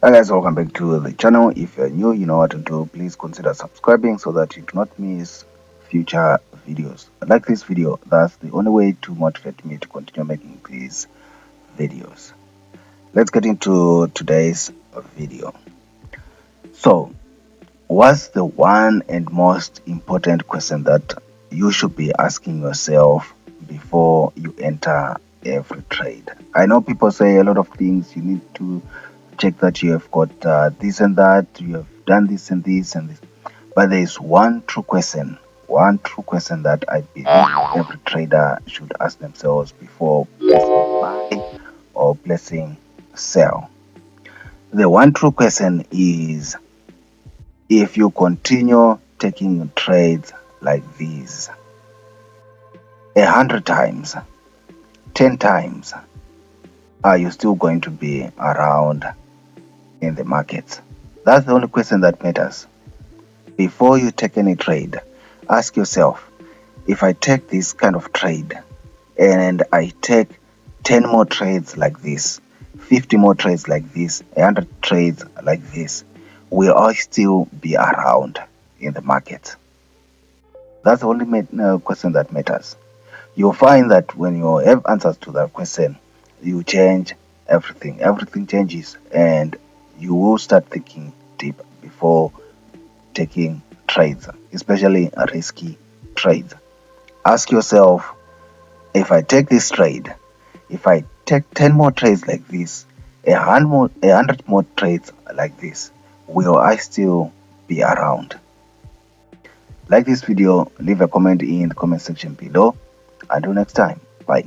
Hi guys, welcome back to the channel. If you're new, you know what to do. Please consider subscribing so that you do not miss future videos. Like this video, that's the only way to motivate me to continue making these videos. Let's get into today's video. So, what's the one and most important question that you should be asking yourself before you enter every trade? I know people say a lot of things. You need to check that you have got this and that, you have done this and this and this. But there is one true question that I believe every trader should ask themselves before placing buy or placing sell. The one true question is, if you continue taking trades like these 100 times, 10 times, are you still going to be around in the markets? That's the only question that matters. Before you take any trade, ask yourself, if I take this kind of trade and I take 10 more trades like this, 50 more trades like this, 100 trades like this, will I still be around in the market? That's the only question that matters. You'll find that when you have answers to that question, you change everything. Everything changes, and you will start thinking deep before taking trades, especially risky trades. Ask yourself, if I take this trade, if I take 10 more trades like this, 100 more trades like this, will I still be around? Like this video, leave a comment in the comment section below. Until next time, bye.